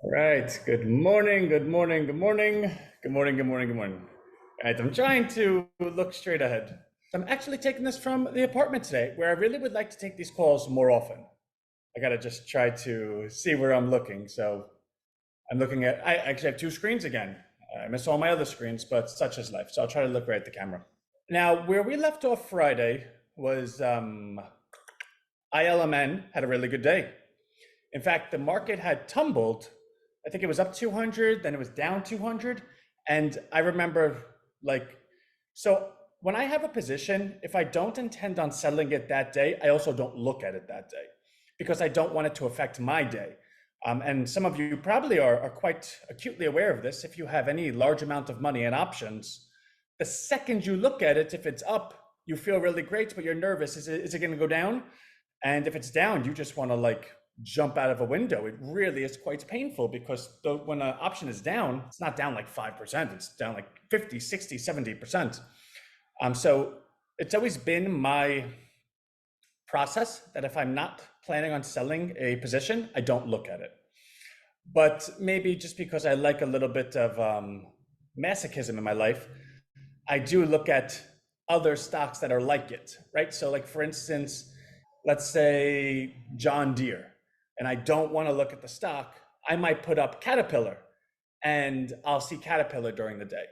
Right. Good morning. Good morning. Good morning. Good morning. Good morning. Good morning. All right. I'm trying to look straight ahead. I'm actually taking this from the apartment today, where I really would like to take these calls more often. I gotta just try to see where I'm looking. So I'm looking at. I actually have two screens again. I miss all my other screens, but such is life. So I'll try to look right at the camera. Now, where we left off Friday was ILMN had a really good day. In fact, the market had tumbled. I think it was up 200, then it was down 200. And I remember, like, so when I have a position, if I don't intend on selling it that day, I also don't look at it that day because I don't want it to affect my day. And some of you probably are quite acutely aware of this. If you have any large amount of money in options, the second you look at it, if it's up, you feel really great, but you're nervous. Is it going to go down? And if it's down, you just want to like jump out of a window. It really is quite painful because when an option is down, it's not down like 5%, it's down like 50, 60, 70%. So it's always been my process that if I'm not planning on selling a position, I don't look at it. But maybe just because I like a little bit of masochism in my life, I do look at other stocks that are like it, right? So, like for instance, let's say John Deere, and I don't want to look at the stock, I might put up Caterpillar and I'll see Caterpillar during the day.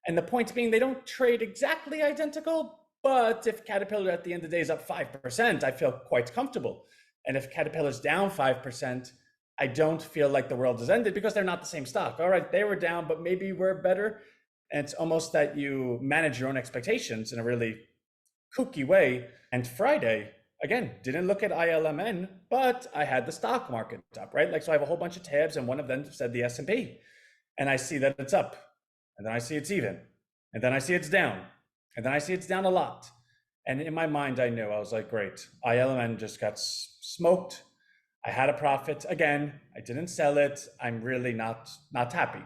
And the point being, they don't trade exactly identical, but if Caterpillar at the end of the day is up 5%, I feel quite comfortable. And if Caterpillar's down 5%, I don't feel like the world has ended because they're not the same stock. All right, they were down, but maybe we're better. And it's almost that you manage your own expectations in a really kooky way. And Friday, again, didn't look at ILMN, but I had the stock market up, right? Like, so I have a whole bunch of tabs and one of them said the S&P. And I see that it's up, and then I see it's even, and then I see it's down, and then I see it's down a lot. And in my mind, I knew, I was like, great, ILMN just got smoked. I had a profit. Again, I didn't sell it. I'm really not happy.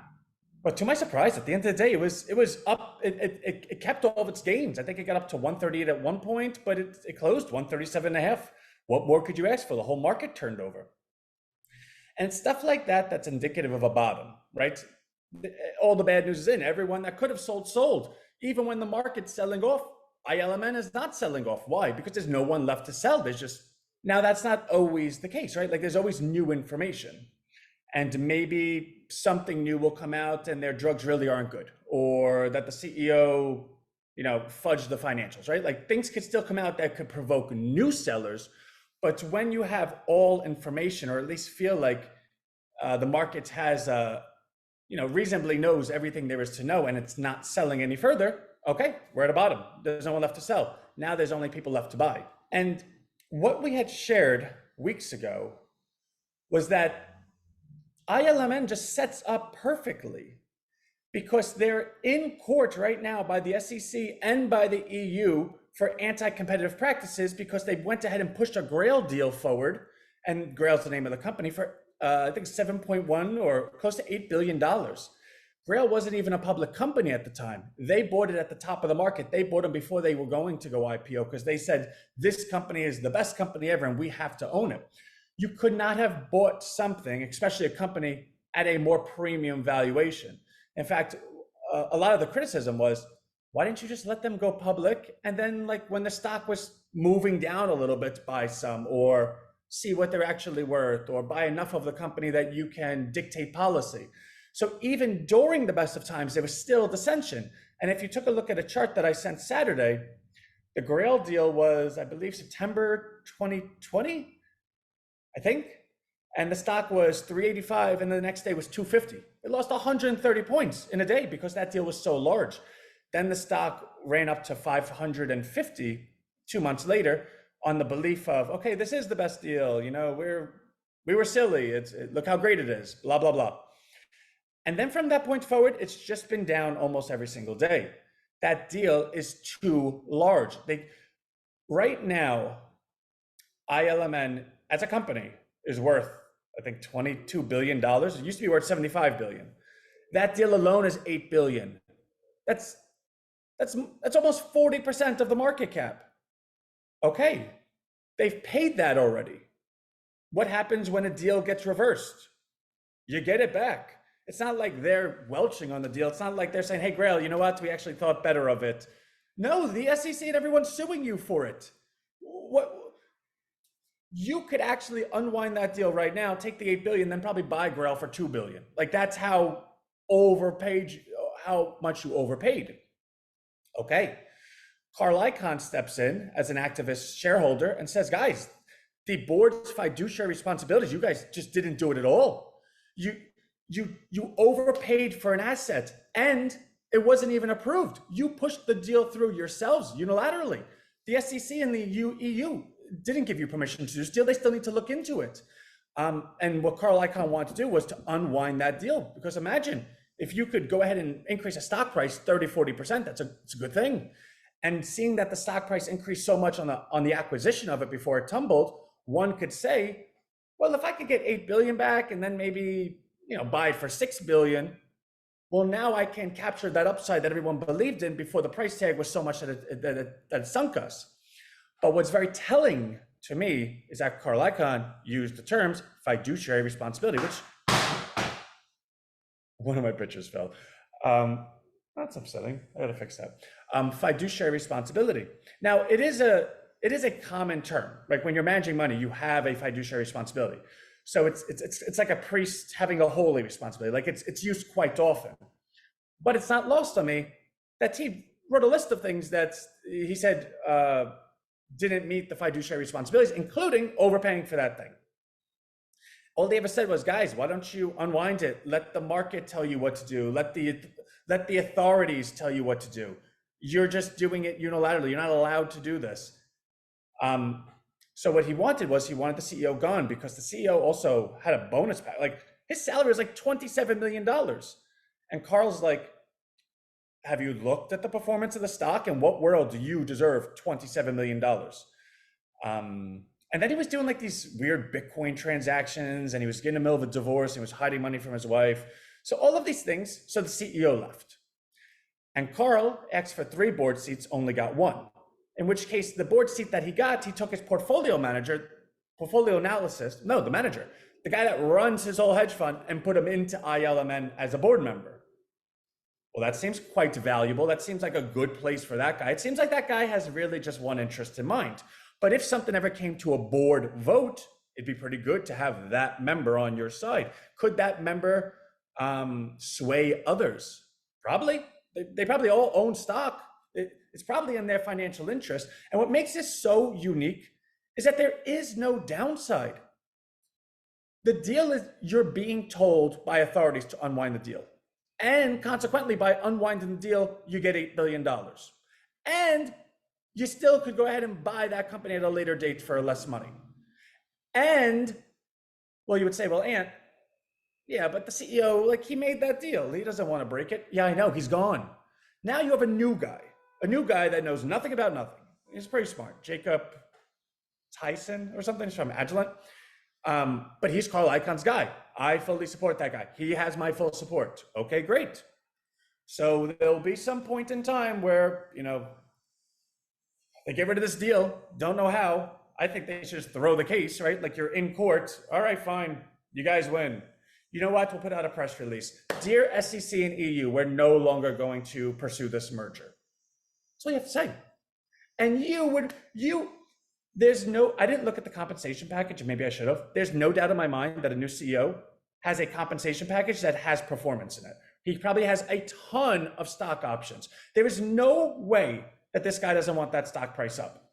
But to my surprise, at the end of the day, it was up. It kept all of its gains. I think it got up to 138 at one point, but it closed 137 and a half. What more could you ask for? The whole market turned over. And it's stuff like that that's indicative of a bottom, right? All the bad news is in. Everyone that could have sold. Even when the market's selling off, ILMN is not selling off. Why? Because there's no one left to sell. There's just now that's not always the case, right? Like there's always new information. And maybe something new will come out and their drugs really aren't good, or that the CEO, fudged the financials, right? Like things could still come out that could provoke new sellers. But when you have all information, or at least feel like the market has reasonably knows everything there is to know and it's not selling any further, okay, we're at a bottom. There's no one left to sell. Now there's only people left to buy. And what we had shared weeks ago was that ILMN just sets up perfectly because they're in court right now by the SEC and by the EU for anti-competitive practices because they went ahead and pushed a Grail deal forward, and Grail's the name of the company, for I think 7.1 or close to $8 billion. Grail wasn't even a public company at the time. They bought it at the top of the market. They bought them before they were going to go IPO because they said, this company is the best company ever and we have to own it. You could not have bought something, especially a company, at a more premium valuation. In fact, a lot of the criticism was, why didn't you just let them go public? And then like when the stock was moving down a little bit, buy some, or see what they're actually worth, or buy enough of the company that you can dictate policy. So even during the best of times, there was still dissension. And if you took a look at a chart that I sent Saturday, the Grail deal was, I believe, September 2020, I think. And the stock was 385 and the next day was 250. It lost 130 points in a day because that deal was so large. Then the stock ran up to 550 2 months later on the belief of, okay, this is the best deal. We were silly. Look how great it is, blah, blah, blah. And then from that point forward, it's just been down almost every single day. That deal is too large. Right now, ILMN as a company is worth, I think, $22 billion. It used to be worth $75 billion. That deal alone is $8 billion. That's almost 40% of the market cap. Okay, they've paid that already. What happens when a deal gets reversed? you get it back. It's not like they're welching on the deal. It's not like they're saying, hey, Grail, you know what? We actually thought better of it. No, the SEC and everyone's suing you for it. What you could actually unwind that deal right now, take the 8 billion, then probably buy Grail for 2 billion. Like that's how overpaid, how much you overpaid. Okay. Carl Icahn steps in as an activist shareholder and says, guys, the board's fiduciary responsibilities, you guys just didn't do it at all. You overpaid for an asset and it wasn't even approved. You pushed the deal through yourselves unilaterally. The SEC and the EU didn't give you permission to do this deal. They still need to look into it. And what Carl Icahn wanted to do was to unwind that deal. Because imagine if you could go ahead and increase a stock price 30, 40%, it's a good thing. And seeing that the stock price increased so much on the acquisition of it before it tumbled, one could say, well, if I could get 8 billion back and then maybe, buy it for 6 billion, well, now I can capture that upside that everyone believed in before the price tag was so much that it sunk us. But what's very telling to me is that Carl Icahn used the terms fiduciary responsibility, which one of my pictures fell. That's upsetting. I gotta fix that. Fiduciary responsibility. Now, it is a common term. Like when you're managing money, you have a fiduciary responsibility. So it's like a priest having a holy responsibility. Like it's used quite often. But it's not lost on me that he wrote a list of things that he said didn't meet the fiduciary responsibilities, including overpaying for that thing. All they ever said was, guys, why don't you unwind it? Let the market tell you what to do. Let the authorities tell you what to do. You're just doing it unilaterally. You're not allowed to do this. So what he wanted the CEO gone because the CEO also had a bonus pack. Like his salary was like $27 million. And Carl's like, have you looked at the performance of the stock? In what world do you deserve $27 million? And then he was doing like these weird Bitcoin transactions and he was getting in the middle of a divorce and he was hiding money from his wife. So all of these things, so the CEO left. And Carl asked for 3 board seats, only got 1. In which case the board seat that he got, he took his the manager, the guy that runs his whole hedge fund and put him into ILMN as a board member. Well, that seems quite valuable. That seems like a good place for that guy. It seems like that guy has really just one interest in mind. But if something ever came to a board vote, it'd be pretty good to have that member on your side. Could that member sway others? Probably. They probably all own stock. It's probably in their financial interest. And what makes this so unique is that there is no downside. The deal is you're being told by authorities to unwind the deal. And consequently, by unwinding the deal, you get $8 billion. And you still could go ahead and buy that company at a later date for less money. And, well, you would say, well, Ant, yeah, but the CEO, like he made that deal. He doesn't want to break it. Yeah, I know, he's gone. Now you have a new guy that knows nothing about nothing. He's pretty smart. Jacob Tyson or something, he's from Agilent. But he's Carl Icahn's guy. I fully support that guy. He has my full support. Okay, great. So there'll be some point in time where, they get rid of this deal. Don't know how. I think they should just throw the case, right? Like you're in court. All right, fine. You guys win. You know what? We'll put out a press release. Dear SEC and EU, we're no longer going to pursue this merger. That's all you have to say. And I didn't look at the compensation package, and maybe I should have. There's no doubt in my mind that a new CEO has a compensation package that has performance in it. He probably has a ton of stock options. There is no way that this guy doesn't want that stock price up.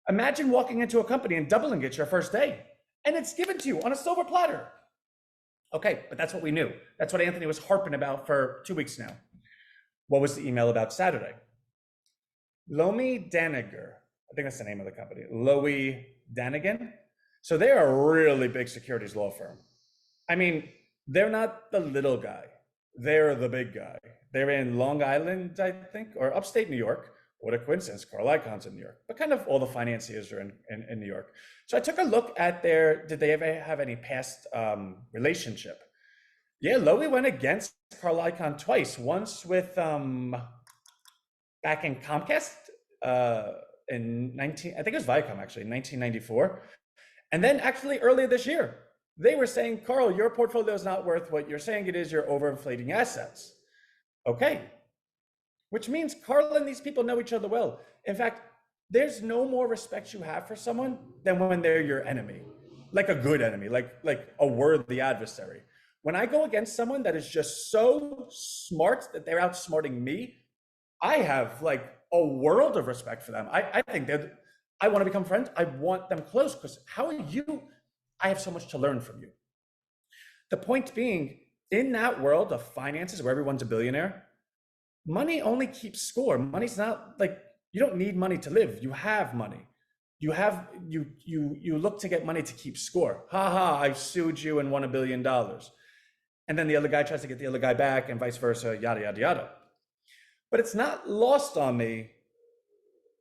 Imagine walking into a company and doubling it your first day, and it's given to you on a silver platter. Okay, but that's what we knew. That's what Anthony was harping about for 2 weeks now. What was the email about Saturday? Lowy Daniger, I think that's the name of the company, Lowy Danigan. So they're a really big securities law firm. I mean, they're not the little guy. They're the big guy. They're in Long Island, I think, or upstate New York. What a coincidence, Carl Icahn's in New York. But kind of all the financiers are in New York. So I took a look at did they ever have any past relationship? Yeah, Lowy went against Carl Icahn twice. Once with, back in Comcast, I think it was Viacom actually, in 1994. And then actually earlier this year, They were saying, Carl, your portfolio is not worth what you're saying it is. You're overinflating assets. Okay. Which means Carl and these people know each other well. In fact, there's no more respect you have for someone than when they're your enemy, like a good enemy, like a worthy adversary. When I go against someone that is just so smart that they're outsmarting me, I have like a world of respect for them. I think that I want to become friends. I want them close because how are you? I have so much to learn from you. The point being, in that world of finances where everyone's a billionaire, money only keeps score. Money's not like you don't need money to live. You have money. You look to get money to keep score. Ha ha, I sued you and won $1 billion. And then the other guy tries to get the other guy back and vice versa, yada, yada, yada. But it's not lost on me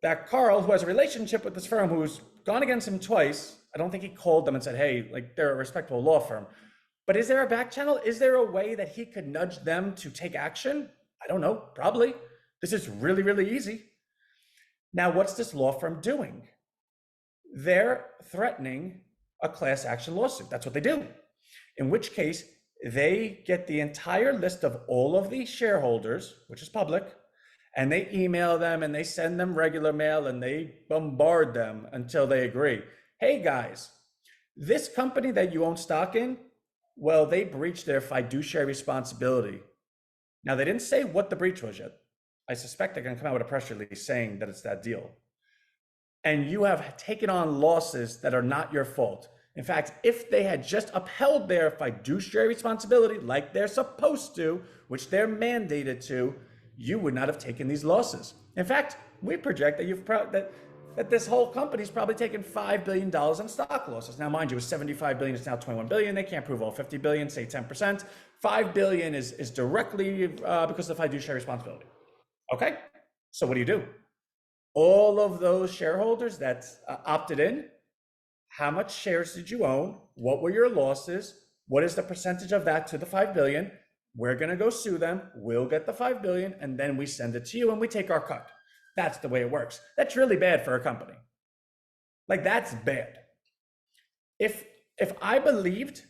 that Carl, who has a relationship with this firm, who's gone against him twice, I don't think he called them and said, hey, like they're a respectable law firm. But is there a back channel? Is there a way that he could nudge them to take action? I don't know, probably. This is really, really easy. Now, what's this law firm doing? They're threatening a class action lawsuit. That's what they do. In which case, they get the entire list of all of the shareholders, which is public, and they email them and they send them regular mail and they bombard them until they agree. Hey guys, this company that you own stock in, well, they breached their fiduciary responsibility. Now, they didn't say what the breach was yet. I suspect they're going to come out with a press release saying that it's that deal. And you have taken on losses that are not your fault. In fact, if they had just upheld their fiduciary responsibility like they're supposed to, which they're mandated to, you would not have taken these losses. In fact, we project that that this whole company's probably taken $5 billion in stock losses. Now, mind you, it's $75 billion, it's now $21 billion. They can't prove all $50 billion, say 10%. $5 billion is directly because of fiduciary responsibility. Okay, so what do? All of those shareholders that opted in, how much shares did you own? What were your losses? What is the percentage of that to the 5 billion? We're going to go sue them. We'll get the 5 billion and then we send it to you and we take our cut. That's the way it works. That's really bad for a company. Like, that's bad. If I believed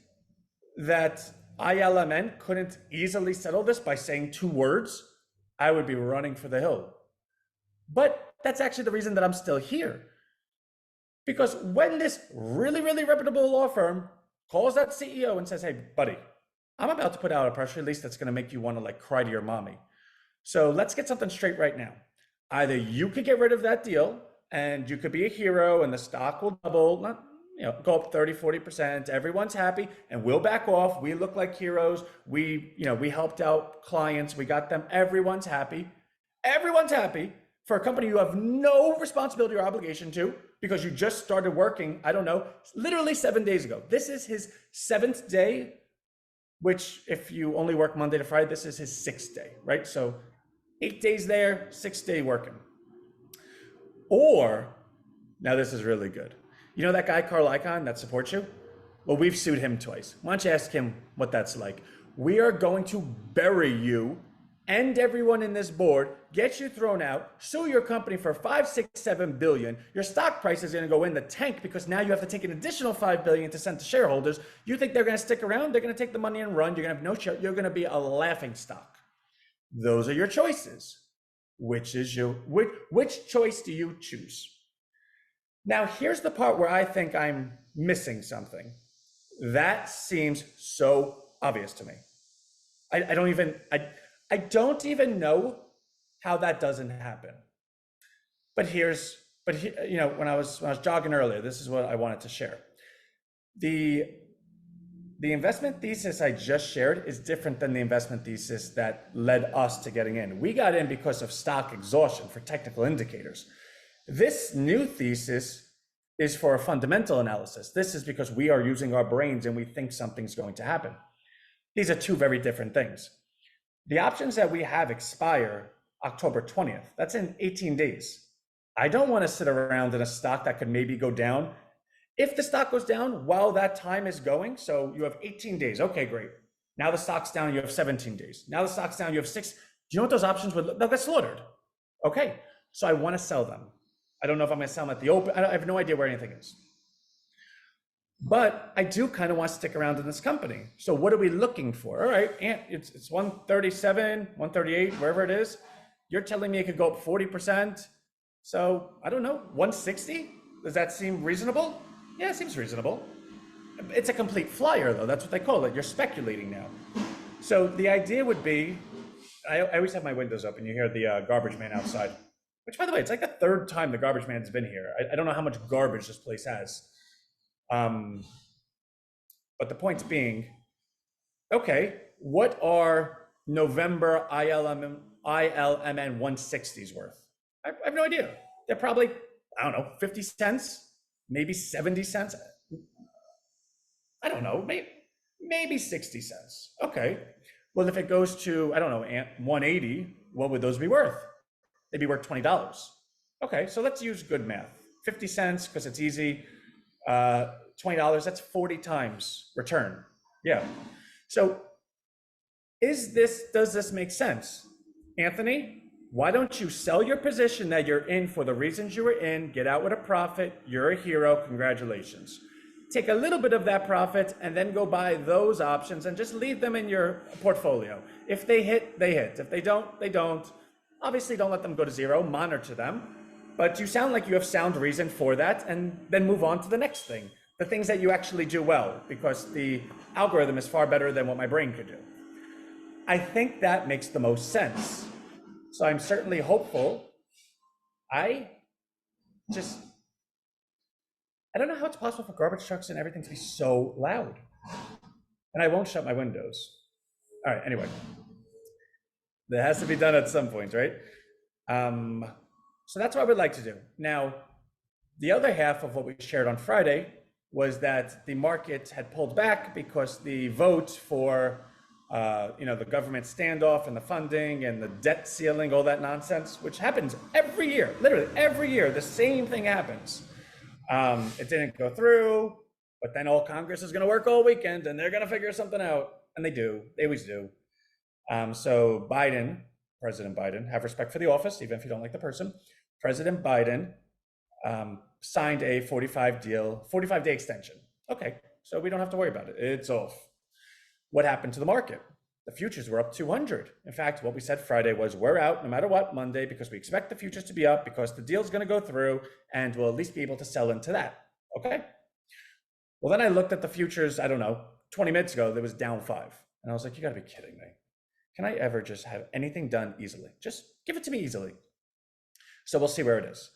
that ILMN couldn't easily settle this by saying 2 words, I would be running for the hill. But that's actually the reason that I'm still here. Because when this really, really reputable law firm calls that CEO and says, hey, buddy, I'm about to put out a press release that's going to make you want to like cry to your mommy. So let's get something straight right now. Either you could get rid of that deal and you could be a hero and the stock will double, not, go up 30, 40%. Everyone's happy and we'll back off. We look like heroes. We helped out clients. We got them. Everyone's happy. Everyone's happy for a company you have no responsibility or obligation to because you just started working, I don't know, literally 7 days ago. This is his 7th day, which if you only work Monday to Friday, this is his 6th day, right? So 8 days there, 6th day working. Or, now this is really good. You know that guy, Carl Icahn, that supports you? Well, we've sued him twice. Why don't you ask him what that's like? We are going to bury you and everyone in this board, get you thrown out, sue your company for 5, 6, 7 billion. Your stock price is going to go in the tank because now you have to take an additional 5 billion to send to shareholders. You think they're going to stick around? They're going to take the money and run. You're going to have no share. You're going to be a laughing stock. Those are your choices. Which choice do you choose? Now, here's the part where I think I'm missing something. That seems so obvious to me. I don't even know how that doesn't happen. But when I was jogging earlier, this is what I wanted to share. The investment thesis I just shared is different than the investment thesis that led us to getting in. We got in because of stock exhaustion for technical indicators. This new thesis is for a fundamental analysis. This is because we are using our brains and we think something's going to happen. These are 2 very different things. The options that we have expire October 20th. That's in 18 days. I don't want to sit around in a stock that could maybe go down. If the stock goes down while that time is going, so you have 18 days. Okay, great. Now the stock's down, you have 17 days. Now the stock's down, you have 6. Do you know what those options would look? They'll get slaughtered. Okay, so I want to sell them. I don't know if I'm going to sell them at the open. I have no idea where anything is. but I do kind of want to stick around in this company. So what are we looking for? All right, and it's 137, 138, wherever it is. You're telling me it could go up 40%. So I don't know, 160? Does that seem reasonable? Yeah, it seems reasonable. It's a complete flyer, though. That's what they call it. You're speculating now. So the idea would be, I always have my windows open. You hear the garbage man outside, which, by the way, it's like the third time the garbage man's been here. I don't know how much garbage this place has. Um, but the point being, okay, what are November ILMN 160s worth? I have no idea. They're probably, I don't know, 50 cents, maybe 70 cents. I don't know, maybe 60 cents. Okay. Well, if it goes to, I don't know, 180, what would those be worth? They'd be worth $20. Okay, so let's use good math. 50 cents, because it's easy. $20, that's 40 times return. Yeah. So does this make sense? Anthony, why don't you sell your position that you're in for the reasons you were in, get out with a profit, you're a hero, congratulations. Take a little bit of that profit and then go buy those options and just leave them in your portfolio. If they hit, they hit. If they don't, they don't. Obviously, don't let them go to zero, monitor them. But you sound like you have sound reason for that, and then move on to the next thing. The things that you actually do well, because the algorithm is far better than what my brain could do. I think that makes the most sense. So I'm certainly hopeful. I don't know how it's possible for garbage trucks and everything to be so loud. And I won't shut my windows. All right, anyway. That has to be done at some point, right? So that's what I would like to do. Now, the other half of what we shared on Friday was that the market had pulled back because the vote for the government standoff and the funding and the debt ceiling, all that nonsense, which happens every year, literally every year, the same thing happens. It didn't go through, but then all Congress is going to work all weekend and they're going to figure something out. And they do, they always do. So President Biden, have respect for the office, even if you don't like the person. President Biden signed a 45-day extension. Okay, so we don't have to worry about it. It's off. What happened to the market? The futures were up 200. In fact, what we said Friday was we're out no matter what Monday because we expect the futures to be up because the deal's going to go through and we'll at least be able to sell into that. Okay. Well, then I looked at the futures, I don't know, 20 minutes ago, there was down 5. And I was like, you got to be kidding me. Can I ever just have anything done easily? Just give it to me easily. So we'll see where it is.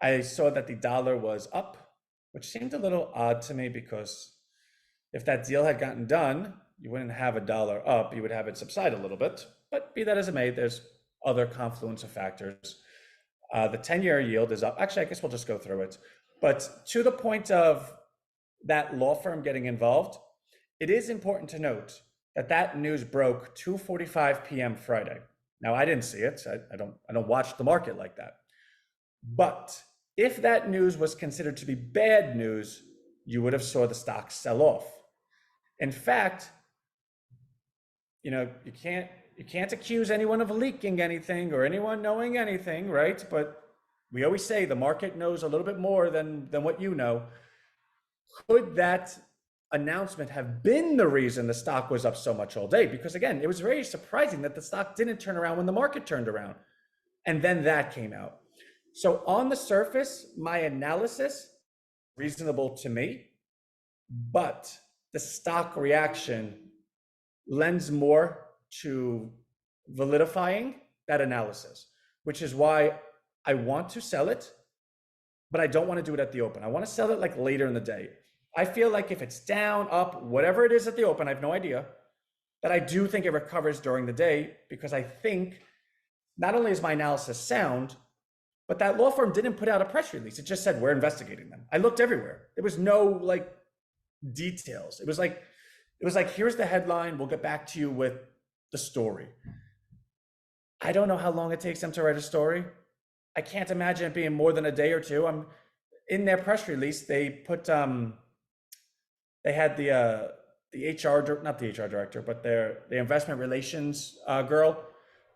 I saw that the dollar was up, which seemed a little odd to me because if that deal had gotten done, you wouldn't have a dollar up, you would have it subside a little bit. But be that as it may, there's other confluence of factors. The 10-year yield is up. Actually, I guess we'll just go through it. But to the point of that law firm getting involved, it is important to note that news broke 2:45 p.m. Friday. Now, I didn't see it. I don't watch the market like that. But if that news was considered to be bad news, you would have saw the stock sell off. In fact, you can't accuse anyone of leaking anything or anyone knowing anything, right? But we always say the market knows a little bit more than what you know. Could that announcement have been the reason the stock was up so much all day? Because again, it was very surprising that the stock didn't turn around when the market turned around. And then that came out. So on the surface, my analysis, reasonable to me, but the stock reaction lends more to validifying that analysis, which is why I want to sell it, but I don't want to do it at the open. I want to sell it like later in the day. I feel like if it's down, up, whatever it is at the open, I have no idea, that I do think it recovers during the day because I think not only is my analysis sound, but that law firm didn't put out a press release. It just said, we're investigating them. I looked everywhere. There was no details. It was like, here's the headline. We'll get back to you with the story. I don't know how long it takes them to write a story. I can't imagine it being more than a day or two. In their press release, they put, they had the HR, not the HR director, but the investment relations girl,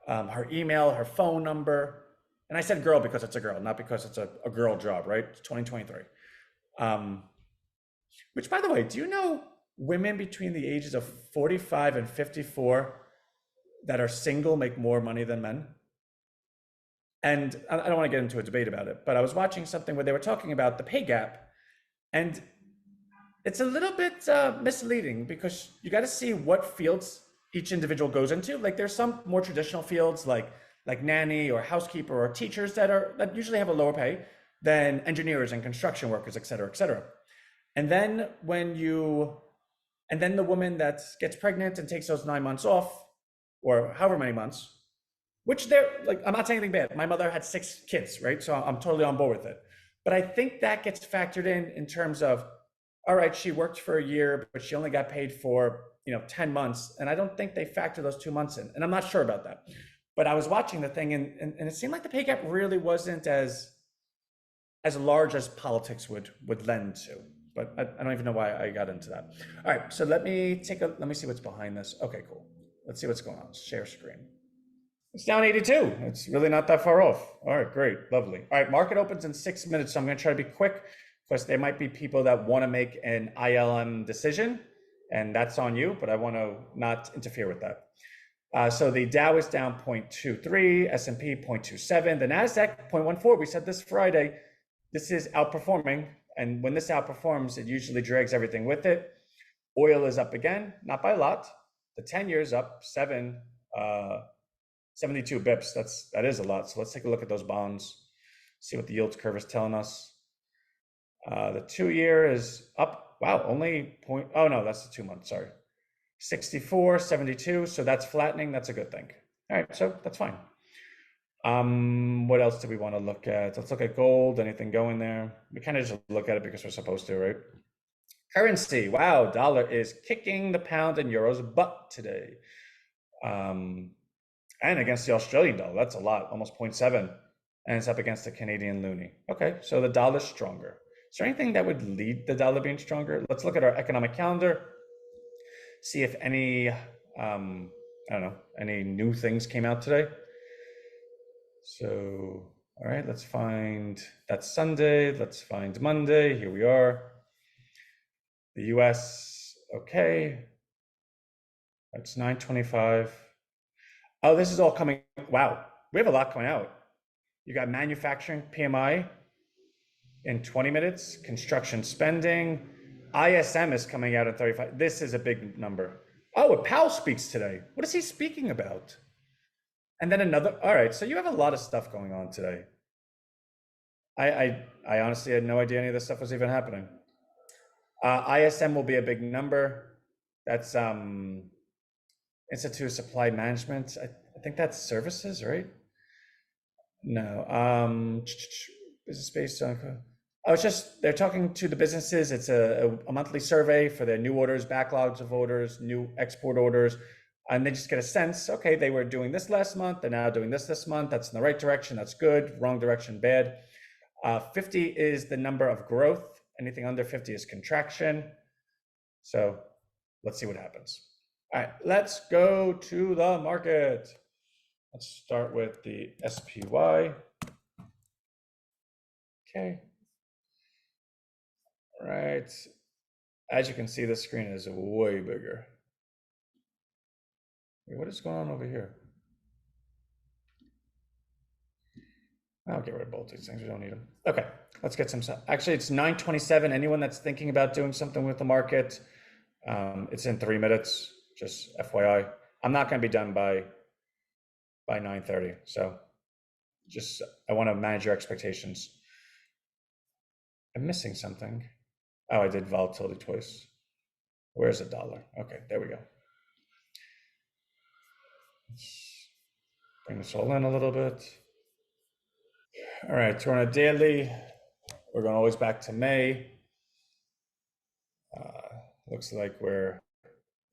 her email, her phone number. And I said girl because it's a girl, not because it's a girl job, right? It's 2023. Which, by the way, do you know women between the ages of 45 and 54 that are single make more money than men? And I don't want to get into a debate about it, but I was watching something where they were talking about the pay gap, and it's a little bit misleading because you got to see what fields each individual goes into. Like there's some more traditional fields like nanny or housekeeper or teachers that usually have a lower pay than engineers and construction workers, et cetera, et cetera. And then the woman that gets pregnant and takes those 9 months off, or however many months, which they're like, I'm not saying anything bad. My mother had 6 kids, right? So I'm totally on board with it. But I think that gets factored in terms of, all right, she worked for a year, but she only got paid for 10 months. And I don't think they factor those 2 months in. And I'm not sure about that. But I was watching the thing, and it seemed like the pay gap really wasn't as large as politics would lend to. But I don't even know why I got into that. All right, so let me see what's behind this. Okay, cool. Let's see what's going on. Share screen. It's down 82. It's really not that far off. All right, great, lovely. All right, market opens in 6 minutes, so I'm going to try to be quick because there might be people that want to make an ILM decision, and that's on you, but I want to not interfere with that. So the Dow is down 0.23, S&P 0.27, the NASDAQ 0.14. We said this Friday. This is outperforming, and when this outperforms, it usually drags everything with it. Oil is up again, not by a lot. The 10 years up 72 bips. That is a lot. So let's take a look at those bonds, see what the yield curve is telling us. The 2-year is up. Wow, only point. Oh no, that's the 2 month. Sorry, 64, 72. So that's flattening. That's a good thing. All right, so that's fine. What else do we want to look at? Let's look at gold. Anything going there? We kind of just look at it because we're supposed to, right? Currency. Wow, dollar is kicking the pound and euro's butt today. And against the Australian dollar, that's a lot, almost 0.7. And it's up against the Canadian loonie. Okay, so the dollar's stronger. Is there anything that would lead the dollar being stronger? Let's look at our economic calendar, see if any, I don't know, any new things came out today. So, all right, let's find, that's Sunday. Let's find Monday. Here we are. The US, okay. That's 925. Oh, this is all coming. Wow, we have a lot coming out. You got manufacturing PMI in 20 minutes, construction spending. ISM is coming out at 35. This is a big number. Oh, Powell speaks today. What is he speaking about? And then another. All right, so you have a lot of stuff going on today. I honestly had no idea any of this stuff was even happening. ISM will be a big number. That's Institute of Supply Management. I think that's services, right? No. Business based on. Oh, it's just they're talking to the businesses. It's a monthly survey for their new orders, backlogs of orders, new export orders, and they just get a sense. Okay, they were doing this last month. They're now doing this month. That's in the right direction. That's good. Wrong direction, bad. 50 is the number of growth. Anything under 50 is contraction. So let's see what happens. All right, let's go to the market. Let's start with the SPY. Okay. All right. As you can see, the screen is way bigger. Wait, what is going on over here? I'll get rid of both these things. We don't need them. Okay, let's get some stuff. Actually, it's 9:27. Anyone that's thinking about doing something with the market, it's in 3 minutes. Just FYI, I'm not going to be done by 9:30. So, just I want to manage your expectations. I'm missing something. Oh, I did volatility twice. Where's the dollar? Okay, there we go. Let's bring this all in a little bit. All right, so we're on a daily. We're going always back to May. Looks like we're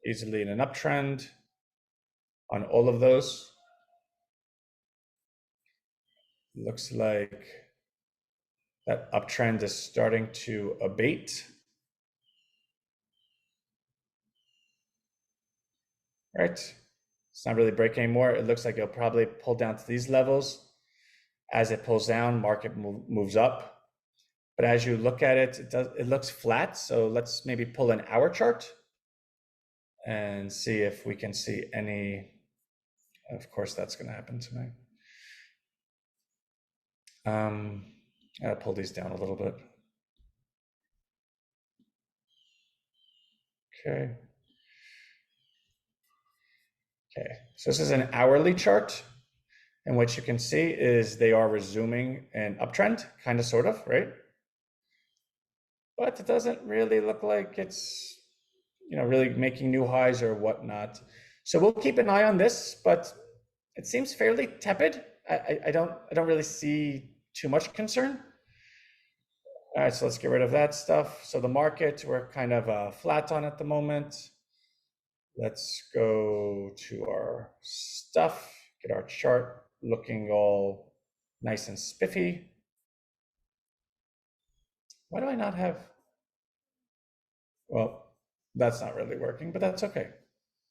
easily in an uptrend on all of those. Looks like that uptrend is starting to abate. Right? It's not really breaking anymore. It looks like it'll probably pull down to these levels. As it pulls down, market moves up. But as you look at it, it looks flat. So let's maybe pull an hour chart and see if we can see any. Of course, that's going to happen to me. I'll pull these down a little bit. Okay. Okay, so this is an hourly chart, and what you can see is they are resuming an uptrend, kind of, sort of, right? But it doesn't really look like it's, really making new highs or whatnot. So we'll keep an eye on this, but it seems fairly tepid. I don't really see too much concern. All right, so let's get rid of that stuff. So the market, we're kind of flat on at the moment. Let's go to our stuff, get our chart looking all nice and spiffy. Why do I not have, well, that's not really working, but that's okay.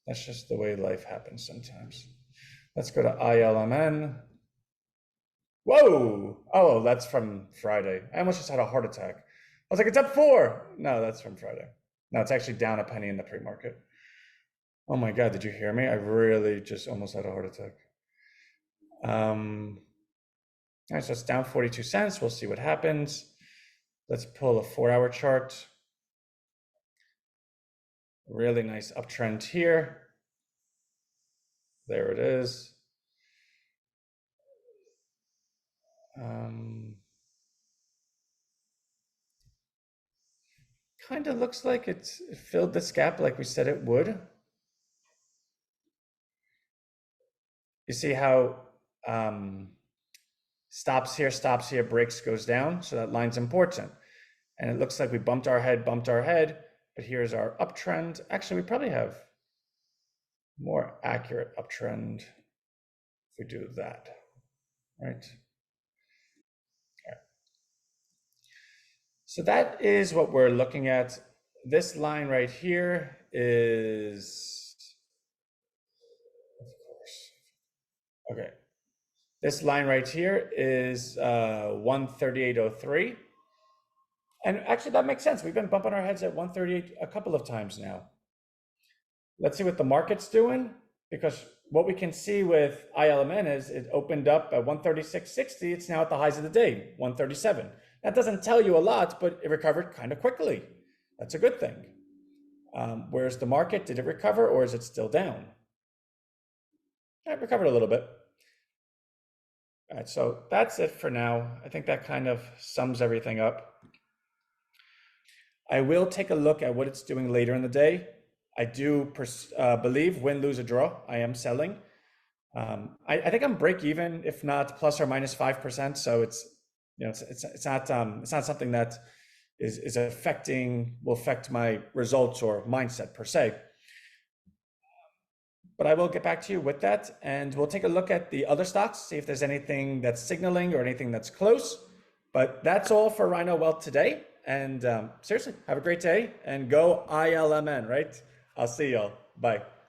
That's just the way life happens sometimes. Let's go to ILMN. Whoa! Oh, that's from Friday. I almost just had a heart attack. I was like, it's up 4. No, that's from Friday. No, it's actually down a penny in the pre-market. Oh my God, did you hear me? I really just almost had a heart attack. All right, so it's down 42 cents. We'll see what happens. Let's pull a 4-hour chart. Really nice uptrend here. There it is. Kind of looks like it filled this gap like we said it would. You see how stops here, breaks, goes down. So that line's important. And it looks like we bumped our head, but here's our uptrend. Actually, we probably have more accurate uptrend if we do that, right? So that is what we're looking at. This line right here is, of course, okay. This line right here is 138.03. And actually that makes sense. We've been bumping our heads at 138 a couple of times now. Let's see what the market's doing, because what we can see with ILMN is it opened up at 136.60. It's now at the highs of the day, 137. That doesn't tell you a lot, but it recovered kind of quickly. That's a good thing. Where's the market? Did it recover, or is it still down? It recovered a little bit. All right, so that's it for now. I think that kind of sums everything up. I will take a look at what it's doing later in the day. I do believe win, lose, or draw. I am selling. I think I'm break even, if not plus or minus 5%. So it's it's not something that will affect my results or mindset per se. But I will get back to you with that, and we'll take a look at the other stocks, see if there's anything that's signaling or anything that's close. But that's all for RHINOWealth today. And seriously, have a great day and go ILMN, right? I'll see y'all. Bye.